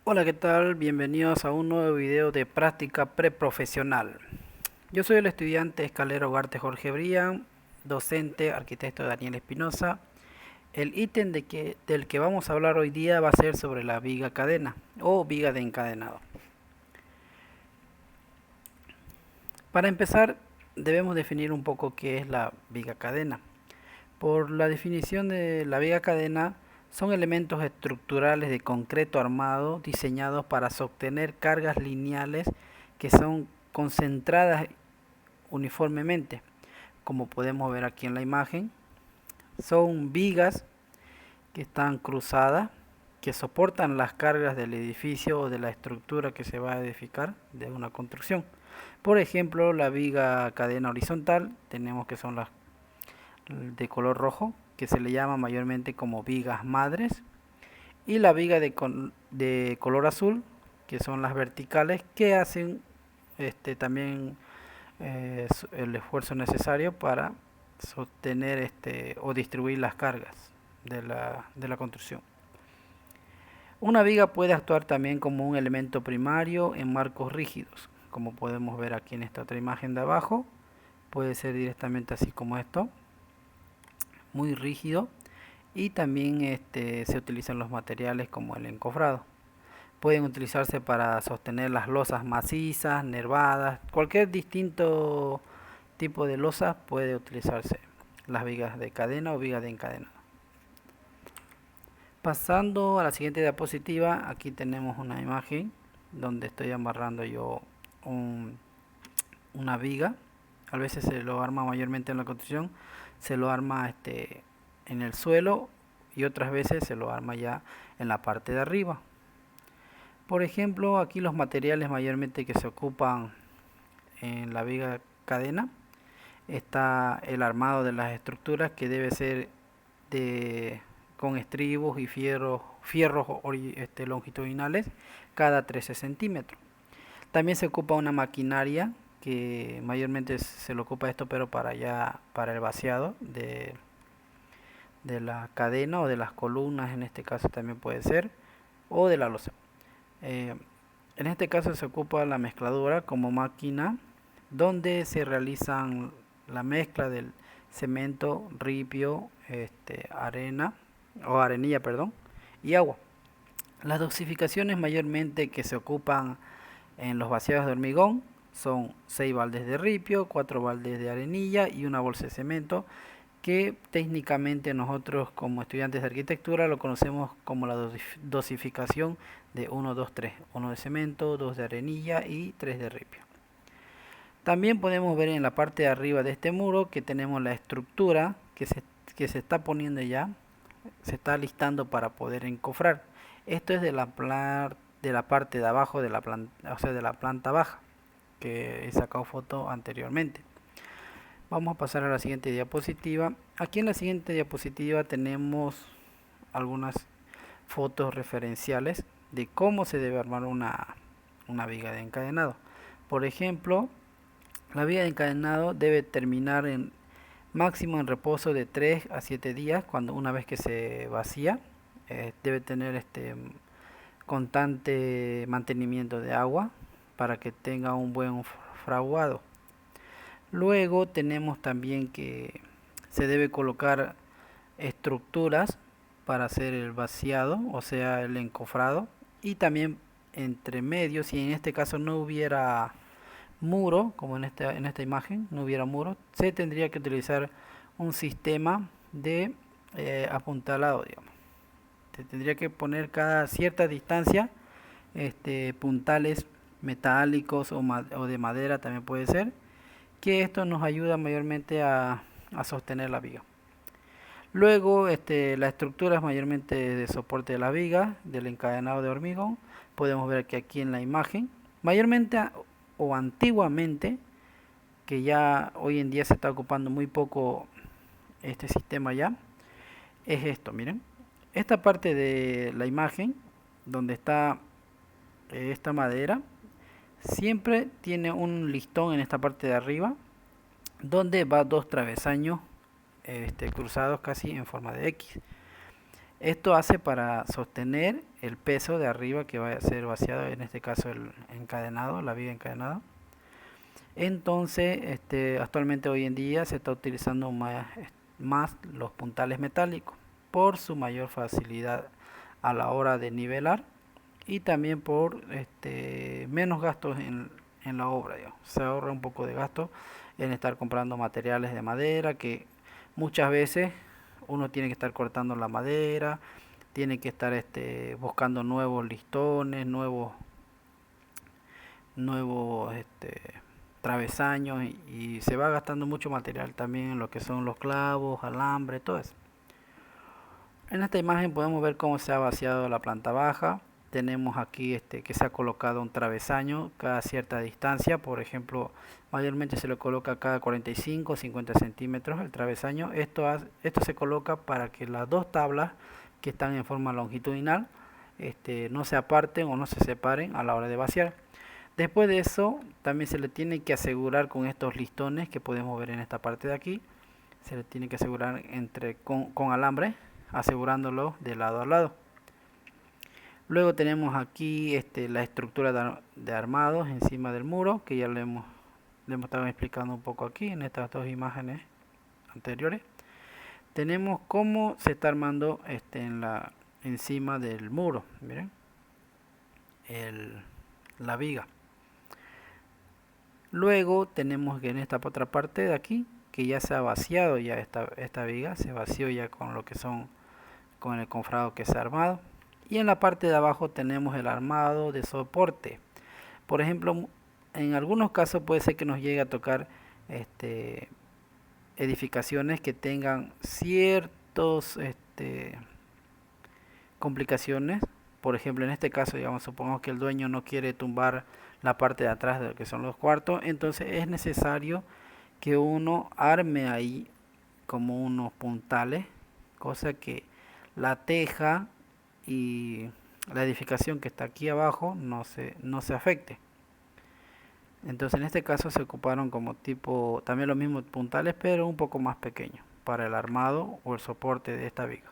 Hola, ¿qué tal? Bienvenidos a un nuevo video de práctica preprofesional. Yo soy el estudiante escalero Ugarte Jorge Brian, docente, arquitecto Daniel Espinosa. El ítem del que vamos a hablar hoy día va a ser sobre la viga cadena o viga de encadenado. Para empezar, debemos definir un poco qué es la viga cadena. Por la definición de la viga cadena, son elementos estructurales de concreto armado diseñados para sostener cargas lineales que son concentradas uniformemente. Como podemos ver aquí en la imagen, son vigas que están cruzadas, que soportan las cargas del edificio o de la estructura que se va a edificar de una construcción. Por ejemplo, la viga cadena horizontal, tenemos que son las de color rojo, que se le llama mayormente como vigas madres, y la viga de color azul, que son las verticales, que hacen también el esfuerzo necesario para sostener o distribuir las cargas de la construcción. Una viga puede actuar también como un elemento primario en marcos rígidos, como podemos ver aquí en esta otra imagen de abajo. Puede ser directamente así como esto, muy rígido, y también se utilizan los materiales como el encofrado. Pueden utilizarse para sostener las losas macizas, nervadas, cualquier distinto tipo de losa puede utilizarse las vigas de cadena o vigas de encadenado. Pasando a la siguiente diapositiva, aquí tenemos una imagen donde estoy amarrando yo una viga. A veces se lo arma mayormente en la construcción, se lo arma en el suelo y otras veces se lo arma ya en la parte de arriba. Por ejemplo, aquí los materiales mayormente que se ocupan en la viga cadena, está el armado de las estructuras, que debe ser con estribos y fierros longitudinales cada 13 centímetros. También se ocupa una maquinaria que mayormente se lo ocupa esto, pero para el vaciado de la cadena o de las columnas, en este caso también puede ser, o de la losa. Eh, en este caso se ocupa la mezcladora como máquina, donde se realizan la mezcla del cemento, ripio, arena o arenilla, perdón, y agua. Las dosificaciones mayormente que se ocupan en los vaciados de hormigón son 6 baldes de ripio, 4 baldes de arenilla y una bolsa de cemento, que técnicamente nosotros como estudiantes de arquitectura lo conocemos como la dosificación de 1, 2, 3. 1 de cemento, 2 de arenilla y 3 de ripio. También podemos ver en la parte de arriba de este muro que tenemos la estructura que se está poniendo ya, se está alistando para poder encofrar. Esto es de la parte de abajo de la planta, o sea, de la planta baja, que he sacado foto anteriormente. Vamos a pasar a la siguiente diapositiva. Aquí en la siguiente diapositiva tenemos algunas fotos referenciales de cómo se debe armar una viga de encadenado. Por ejemplo, la viga de encadenado debe terminar en máximo en reposo de 3 a 7 días. Cuando una vez que se vacía, debe tener constante mantenimiento de agua para que tenga un buen fraguado. Luego tenemos también que se debe colocar estructuras para hacer el vaciado, o sea, el encofrado, y también entre medio, si en este caso no hubiera muro, como en esta imagen, no hubiera muro, se tendría que utilizar un sistema de apuntalado, digamos. Se tendría que poner cada cierta distancia puntales metálicos o de madera también puede ser, que esto nos ayuda mayormente a sostener la viga. Luego, la estructura es mayormente de soporte de la viga, del encadenado de hormigón. Podemos ver que aquí en la imagen, mayormente o antiguamente, que ya hoy en día se está ocupando muy poco este sistema ya, es esto, miren. Esta parte de la imagen, donde está esta madera, siempre tiene un listón en esta parte de arriba, donde va dos travesaños cruzados casi en forma de X. Esto hace para sostener el peso de arriba que va a ser vaciado, en este caso el encadenado, la viga encadenada. Entonces, actualmente hoy en día se está utilizando más los puntales metálicos por su mayor facilidad a la hora de nivelar y también por menos gastos en la obra, digamos. Se ahorra un poco de gasto en estar comprando materiales de madera que muchas veces uno tiene que estar cortando la madera, tiene que estar buscando nuevos listones, nuevos travesaños y se va gastando mucho material también en lo que son los clavos, alambre, todo eso. En esta imagen podemos ver cómo se ha vaciado la planta baja. Tenemos aquí que se ha colocado un travesaño cada cierta distancia. Por ejemplo, mayormente se le coloca cada 45 o 50 centímetros el travesaño. Esto se coloca para que las dos tablas que están en forma longitudinal no se aparten o no se separen a la hora de vaciar. Después de eso, también se le tiene que asegurar con estos listones que podemos ver en esta parte de aquí. Se le tiene que asegurar con alambre, asegurándolo de lado a lado. Luego tenemos aquí la estructura de armados encima del muro, que ya le hemos estado explicando un poco aquí en estas dos imágenes anteriores. Tenemos cómo se está armando encima del muro, miren, la viga. Luego tenemos que en esta otra parte de aquí, que ya se ha vaciado ya esta viga, se vació ya con lo que son, con el confrado que se ha armado. Y en la parte de abajo tenemos el armado de soporte. Por ejemplo, en algunos casos puede ser que nos llegue a tocar edificaciones que tengan ciertos complicaciones. Por ejemplo, en este caso, digamos, supongamos que el dueño no quiere tumbar la parte de atrás de lo que son los cuartos, entonces es necesario que uno arme ahí como unos puntales, cosa que la teja y la edificación que está aquí abajo no se afecte. Entonces en este caso se ocuparon como tipo, también los mismos puntales, pero un poco más pequeños para el armado o el soporte de esta viga.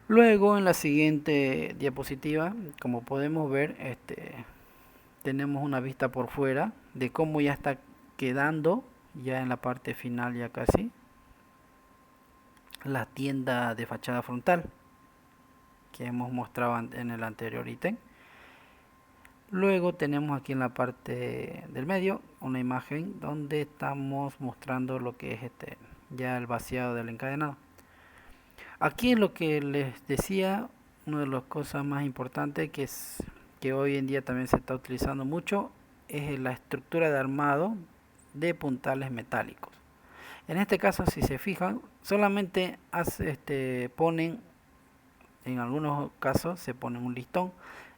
Luego en la siguiente diapositiva, como podemos ver, tenemos una vista por fuera de cómo ya está quedando, ya en la parte final ya casi, la tienda de fachada frontal que hemos mostrado en el anterior ítem. Luego tenemos aquí en la parte del medio una imagen donde estamos mostrando lo que es ya el vaciado del encadenado. Aquí lo que les decía, una de las cosas más importantes que hoy en día también se está utilizando mucho es la estructura de armado de puntales metálicos. En este caso, si se fijan, solamente ponen, en algunos casos se pone un listón,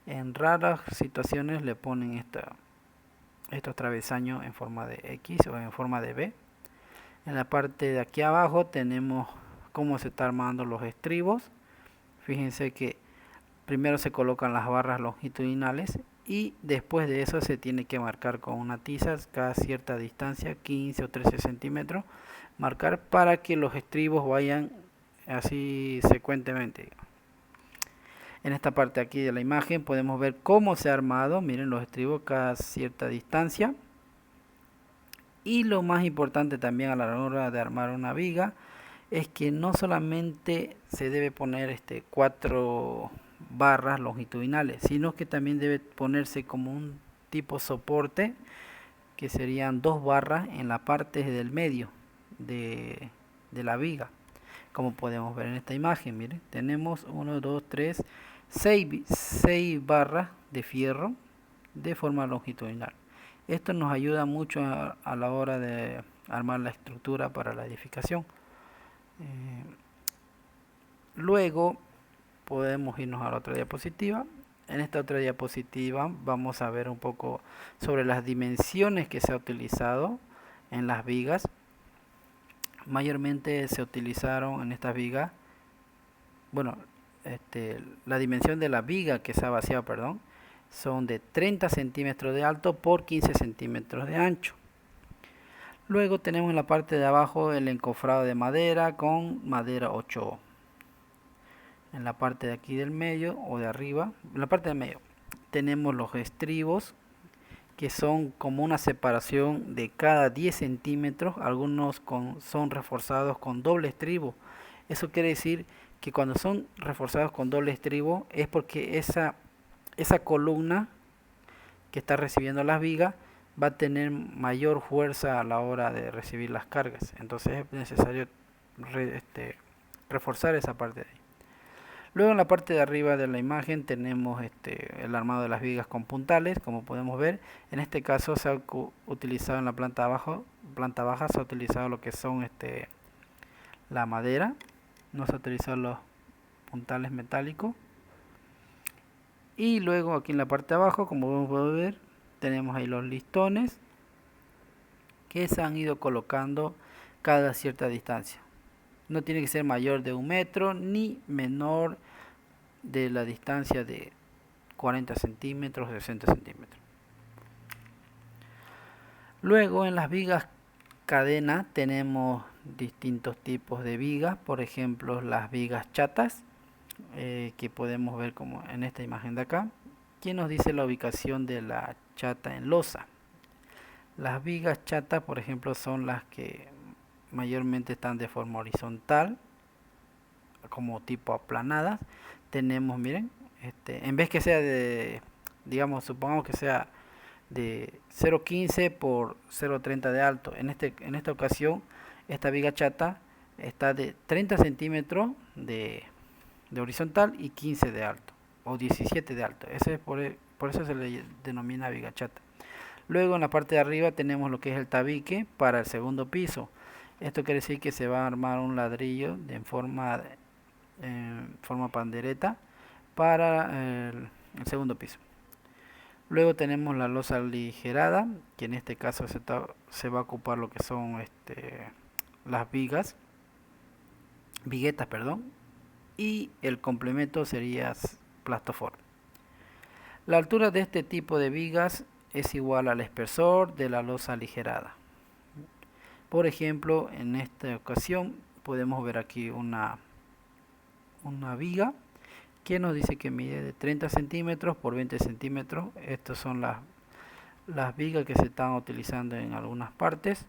en raras situaciones le ponen estos travesaños en forma de X o en forma de B. En la parte de aquí abajo tenemos cómo se está armando los estribos. Fíjense que primero se colocan las barras longitudinales y después de eso se tiene que marcar con una tiza cada cierta distancia, 15 o 13 centímetros, marcar para que los estribos vayan así secuentemente. En esta parte aquí de la imagen podemos ver cómo se ha armado, miren los estribos cada cierta distancia. Y lo más importante también a la hora de armar una viga es que no solamente se debe poner 4 barras longitudinales, sino que también debe ponerse como un tipo soporte, que serían 2 barras en la parte del medio de la viga. Como podemos ver en esta imagen, miren, tenemos 1, 2, 3, 6 barras de fierro de forma longitudinal. Esto nos ayuda mucho a la hora de armar la estructura para la edificación. Luego podemos irnos a la otra diapositiva. En esta otra diapositiva vamos a ver un poco sobre las dimensiones que se ha utilizado en las vigas. Mayormente se utilizaron en estas vigas, bueno, la dimensión de la viga que se ha vaciado, perdón, son de 30 centímetros de alto por 15 centímetros de ancho. Luego tenemos en la parte de abajo el encofrado de madera con madera 8 En la parte de aquí del medio o de arriba, en la parte del medio, tenemos los estribos, que son como una separación de cada 10 centímetros. Algunos son reforzados con doble estribo. Eso quiere decir que cuando son reforzados con doble estribo es porque esa columna que está recibiendo las vigas va a tener mayor fuerza a la hora de recibir las cargas. Entonces es necesario reforzar esa parte de ahí. Luego en la parte de arriba de la imagen tenemos el armado de las vigas con puntales, como podemos ver. En este caso se ha utilizado en la planta baja se ha utilizado lo que son la madera, no se ha utilizado los puntales metálicos. Y luego aquí en la parte de abajo, como podemos ver, tenemos ahí los listones que se han ido colocando cada cierta distancia. No tiene que ser mayor de 1 metro ni menor de la distancia de 40 centímetros, 60 centímetros. Luego en las vigas cadena tenemos distintos tipos de vigas, por ejemplo las vigas chatas, que podemos ver como en esta imagen de acá, que nos dice la ubicación de la chata en losa. Las vigas chatas, por ejemplo, son las que mayormente están de forma horizontal, como tipo aplanadas. Tenemos, miren, en vez que sea de, digamos, supongamos que sea de 0,15 por 0,30 de alto. En esta ocasión, esta viga chata está de 30 centímetros de horizontal y 15 de alto, o 17 de alto. Por eso se le denomina viga chata. Luego en la parte de arriba tenemos lo que es el tabique para el segundo piso. Esto quiere decir que se va a armar un ladrillo en forma pandereta para el segundo piso. Luego tenemos la losa aligerada, que en este caso se va a ocupar lo que son las viguetas, perdón, y el complemento sería plastofor. La altura de este tipo de vigas es igual al espesor de la losa aligerada. Por ejemplo, en esta ocasión podemos ver aquí una viga que nos dice que mide de 30 centímetros por 20 centímetros. Estas son las vigas que se están utilizando en algunas partes.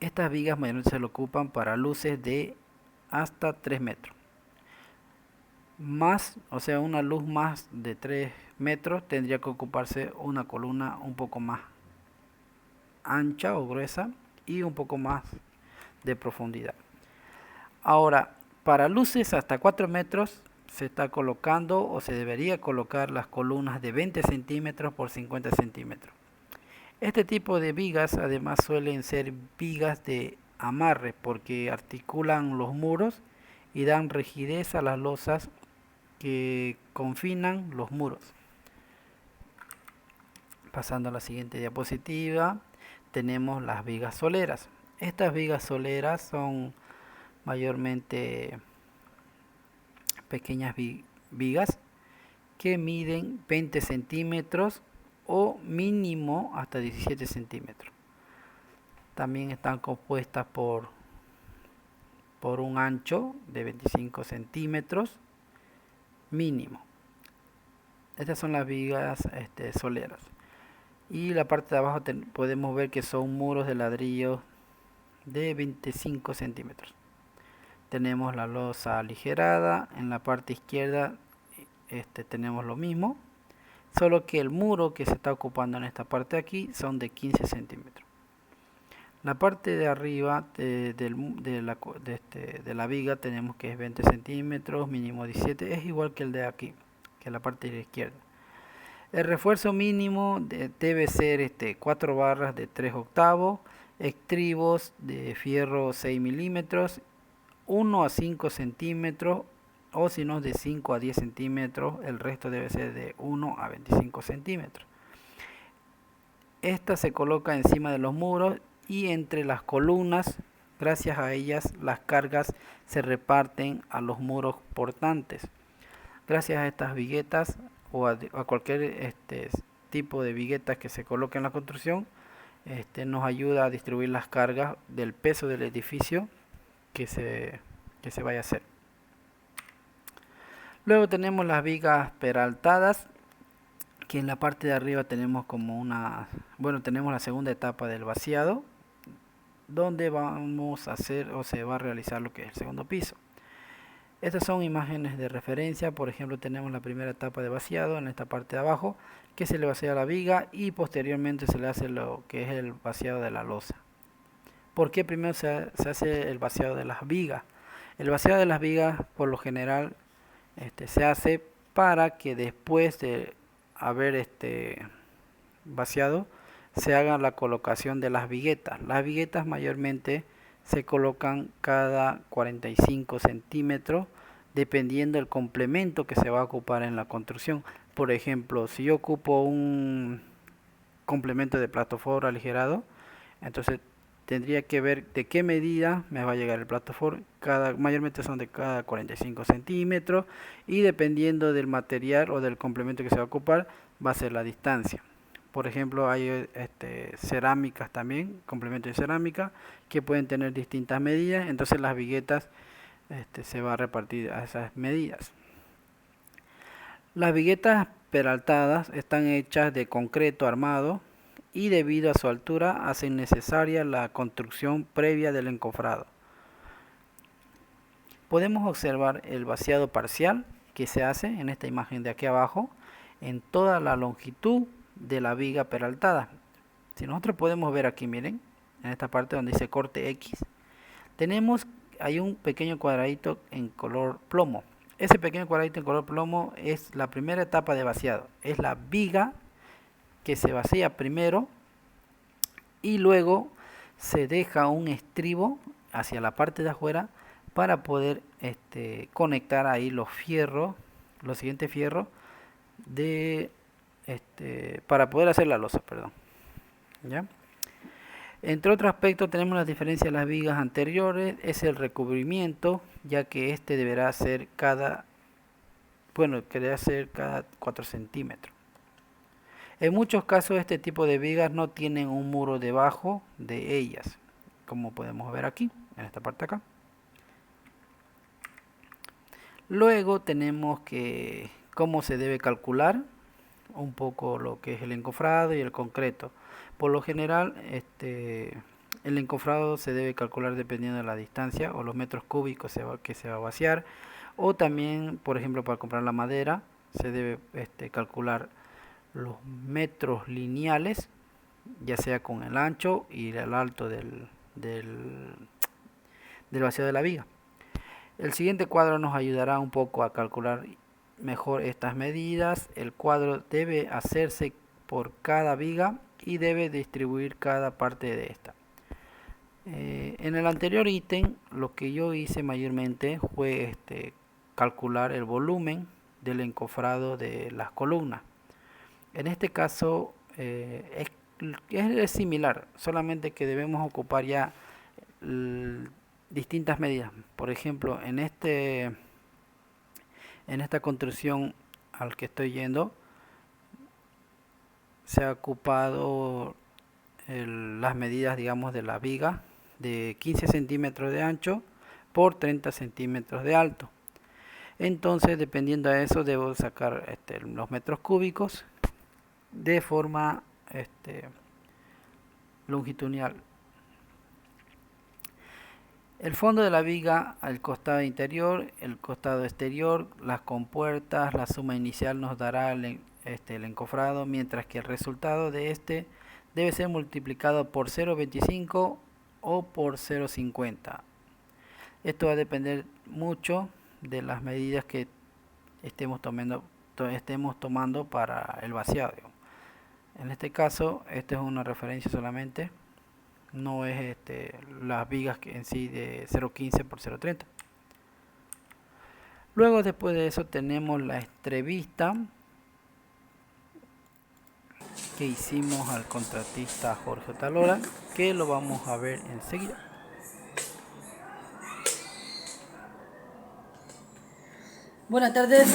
Estas vigas mayormente se lo ocupan para luces de hasta 3 metros. O sea, una luz más de 3 metros tendría que ocuparse una columna un poco más ancha o gruesa y un poco más de profundidad. Ahora, para luces hasta 4 metros se está colocando o se debería colocar las columnas de 20 centímetros por 50 centímetros. Este tipo de vigas además suelen ser vigas de amarre porque articulan los muros y dan rigidez a las losas que confinan los muros. Pasando a la siguiente diapositiva, tenemos las vigas soleras. Estas vigas soleras son mayormente pequeñas vigas que miden 20 centímetros o mínimo hasta 17 centímetros. También están compuestas por un ancho de 25 centímetros mínimo. Estas son las vigas soleras. Y la parte de abajo podemos ver que son muros de ladrillo de 25 centímetros. Tenemos la losa aligerada. En la parte izquierda tenemos lo mismo, solo que el muro que se está ocupando en esta parte de aquí son de 15 centímetros. La parte de arriba de la viga tenemos que es 20 centímetros, mínimo 17, es igual que el de aquí, que la parte de la izquierda. El refuerzo mínimo debe ser 4 barras de 3 octavos, estribos de fierro 6 milímetros, 1 a 5 centímetros, o si no de 5 a 10 centímetros, el resto debe ser de 1 a 25 centímetros. Esta se coloca encima de los muros y entre las columnas. Gracias a ellas las cargas se reparten a los muros portantes. Gracias a estas viguetas o a cualquier tipo de viguetas que se coloque en la construcción, nos ayuda a distribuir las cargas del peso del edificio que se que se vaya a hacer. Luego tenemos las vigas peraltadas, que en la parte de arriba tenemos como tenemos la segunda etapa del vaciado, donde vamos a hacer o se va a realizar lo que es el segundo piso. Estas son imágenes de referencia. Por ejemplo, tenemos la primera etapa de vaciado en esta parte de abajo, que se le vacía la viga y posteriormente se le hace lo que es el vaciado de la losa. ¿Por qué primero se hace el vaciado de las vigas? El vaciado de las vigas por lo general se hace para que después de haber vaciado se haga la colocación de las viguetas. Las viguetas mayormente se colocan cada 45 centímetros dependiendo del complemento que se va a ocupar en la construcción. Por ejemplo, si yo ocupo un complemento de plataforma aligerado, entonces tendría que ver de qué medida me va a llegar el plataforma. Mayormente son de cada 45 centímetros y dependiendo del material o del complemento que se va a ocupar va a ser la distancia. Por ejemplo, hay cerámicas también, complementos de cerámica, que pueden tener distintas medidas, entonces las viguetas se va a repartir a esas medidas. Las viguetas peraltadas están hechas de concreto armado y debido a su altura hacen necesaria la construcción previa del encofrado. Podemos observar el vaciado parcial que se hace en esta imagen de aquí abajo en toda la longitud de la viga peraltada. Si nosotros podemos ver aquí, miren, en esta parte donde dice corte X, hay un pequeño cuadradito en color plomo. Ese pequeño cuadradito en color plomo es la primera etapa de vaciado. Es la viga que se vacía primero y luego se deja un estribo hacia la parte de afuera para poder conectar ahí los siguientes fierros para poder hacer la losa, perdón. ¿Ya? Entre otros aspectos tenemos la diferencia de las vigas anteriores, es el recubrimiento, ya que deberá ser cada 4 centímetros. En muchos casos este tipo de vigas no tienen un muro debajo de ellas, como podemos ver aquí, en esta parte acá. Luego tenemos que cómo se debe calcular un poco lo que es el encofrado y el concreto. Por lo general, el encofrado se debe calcular dependiendo de la distancia o los metros cúbicos que se va a vaciar. O también, por ejemplo, para comprar la madera, se debe calcular los metros lineales, ya sea con el ancho y el alto del vaciado de la viga. El siguiente cuadro nos ayudará un poco a calcular mejor estas medidas. El cuadro debe hacerse por cada viga y debe distribuir cada parte de esta. En el anterior ítem lo que yo hice mayormente fue calcular el volumen del encofrado de las columnas. En este caso es similar, solamente que debemos ocupar ya distintas medidas. Por ejemplo, en esta construcción al que estoy yendo se ha ocupado las medidas, digamos, de la viga de 15 centímetros de ancho por 30 centímetros de alto. Entonces, dependiendo de eso, debo sacar los metros cúbicos de forma longitudinal. El fondo de la viga, el costado interior, el costado exterior, las compuertas, la suma inicial nos dará el encofrado, mientras que el resultado de debe ser multiplicado por 0,25 o por 0,50. Esto va a depender mucho de las medidas que estemos tomando para el vaciado. En este caso, esta es una referencia solamente. No es las vigas en sí de 0,15 por 0,30. Luego, después de eso, tenemos la entrevista que hicimos al contratista Jorge Otalora, que lo vamos a ver enseguida. Buenas tardes,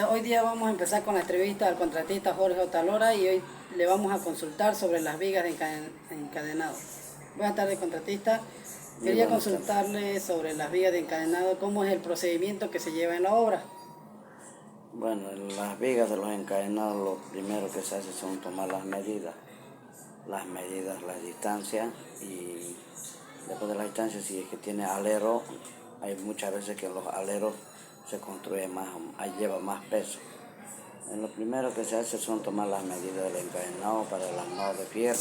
hoy día vamos a empezar con la entrevista al contratista Jorge Otalora y hoy le vamos a consultar sobre las vigas de encadenado. Buenas tardes, contratista. Muy Quería buenas tardes. consultarle sobre las vigas de encadenado, cómo es el procedimiento que se lleva en la obra. Bueno, en las vigas de los encadenados lo primero que se hace son tomar las distancias y después de las distancias si es que tiene alero, hay muchas veces que los aleros se construye más, ahí lleva más peso. Lo primero que se hace son tomar las medidas del encadenado para el armado de fierro.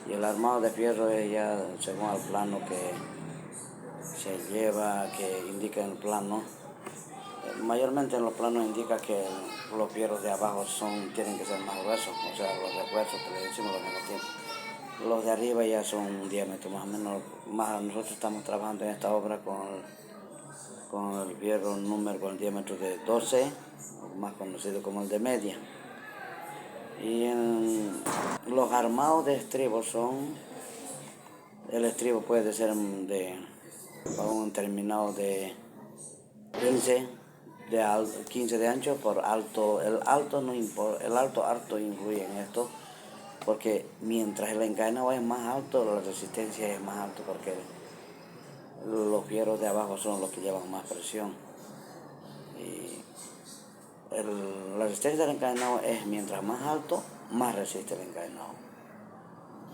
Y el armado de fierro es ya según el plano que se lleva, que indica el plano. Mayormente en los planos indica que los fierros de abajo tienen que ser más gruesos, o sea, los refuerzos que le decimos los negativos. Los de arriba ya son un diámetro más o menos, más nosotros estamos trabajando en esta obra con el fierro número con el diámetro de 12, más conocido como el de media. Y los armados de estribo el estribo puede ser para un terminado de 15 de ancho por alto. El alto no importa, el alto harto influye en esto, porque mientras el encadenado es más alto, la resistencia es más alta, porque los fierros de abajo son los que llevan más presión. Y la resistencia del encadenado es mientras más alto, más resiste el encadenado.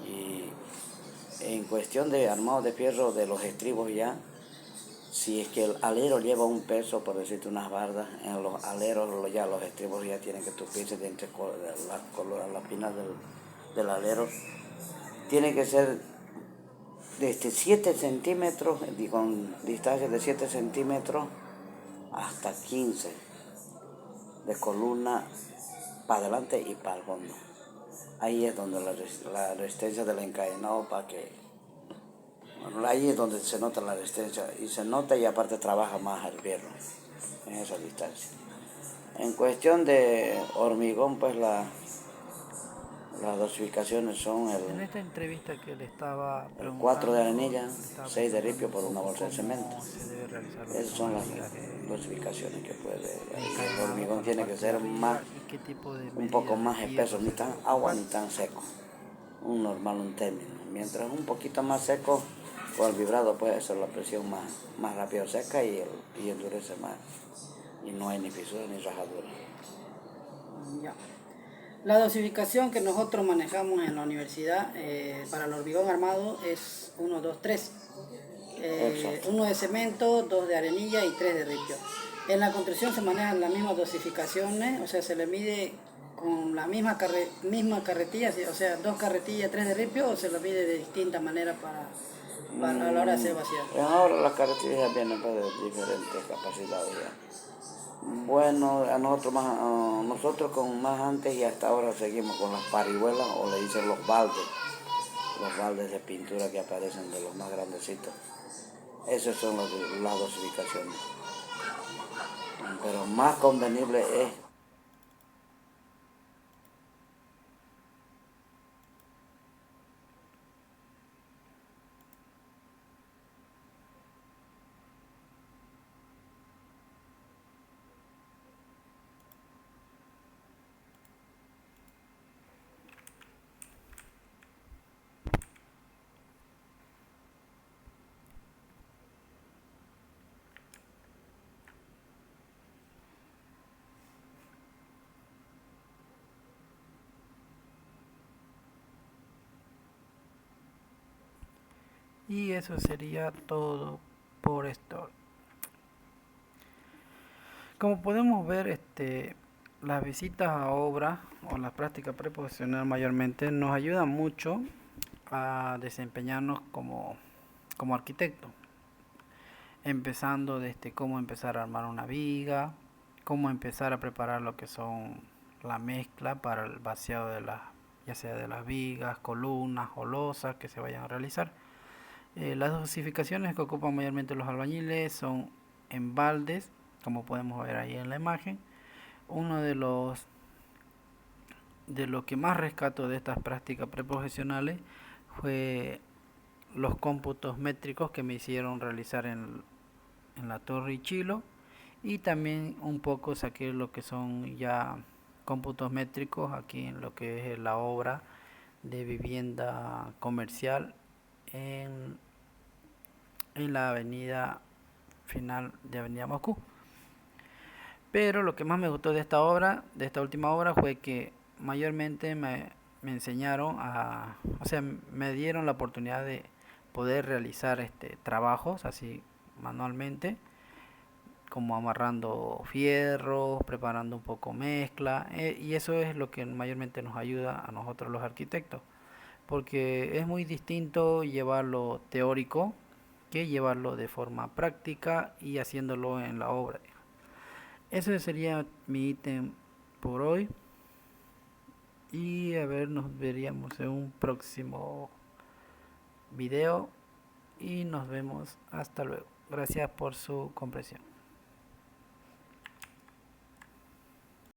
Y en cuestión de armado de fierro de los estribos ya, si es que el alero lleva un peso, por decirte unas bardas, en los aleros ya los estribos ya tienen que tupirse de entre la pinal del alero. Tiene que ser desde 7 centímetros, con distancia de 7 centímetros hasta 15 de columna para adelante y para el fondo. Ahí es donde la resistencia del encadenado ahí es donde se nota la resistencia y se nota y aparte trabaja más el fierro en esa distancia. En cuestión de hormigón, pues las dosificaciones son En esta entrevista que le estaba el 4 de preguntando, arenilla, le estaba 6 de preguntando ripio un por una poco bolsa de cemento. cómo se debe realizar lo que Esas son son las las vigas dosificaciones que puede. de El encadenado hormigón por la tiene que parte de ser arriba y qué tipo de un poco medidas de más espeso, fierro ni se tan debe agua ocupar. ni tan seco. Un normal, un término. Mientras un poquito más seco, con el vibrado puede hacer la presión más rápido seca y endurece más. Y no hay ni fisura ni rajadura. Ya. La dosificación que nosotros manejamos en la universidad para el hormigón armado es 1, 2, 3. Exacto. 1 de cemento, 2 de arenilla y 3 de ripio. En la construcción se manejan las mismas dosificaciones, o sea, se le mide con la misma carretilla, o sea, 2 carretillas, 3 de ripio, o se lo mide de distinta manera a la hora de hacer vaciado. Ahora las características vienen pues, de diferentes capacidades ya. Bueno, nosotros con más antes y hasta ahora seguimos con las parihuelas o le dicen los baldes de pintura que aparecen de los más grandecitos. Esas son las dosificaciones. Pero más convenible es Y eso sería todo por esto. Como podemos ver, las visitas a obra o la práctica preprofesional mayormente nos ayudan mucho a desempeñarnos como arquitecto, empezando desde cómo empezar a armar una viga, cómo empezar a preparar lo que son la mezcla para el vaciado ya sea de las vigas, columnas o losas que se vayan a realizar. Las dosificaciones que ocupan mayormente los albañiles son en baldes, como podemos ver ahí en la imagen. Uno de lo que más rescato de estas prácticas preprofesionales fue los cómputos métricos que me hicieron realizar en la Torre Ichilo, y también un poco saqué lo que son ya cómputos métricos aquí en lo que es la obra de vivienda comercial en en la avenida final de Avenida Moscú. Pero lo que más me gustó de esta obra, de esta última obra, fue que mayormente me enseñaron o sea, me dieron la oportunidad de poder realizar trabajos así manualmente, como amarrando fierros, preparando un poco mezcla, y eso es lo que mayormente nos ayuda a nosotros los arquitectos, porque es muy distinto llevarlo teórico que llevarlo de forma práctica y haciéndolo en la obra. Ese sería mi ítem por hoy, y a ver, nos veríamos en un próximo video y nos vemos hasta luego. Gracias por su comprensión.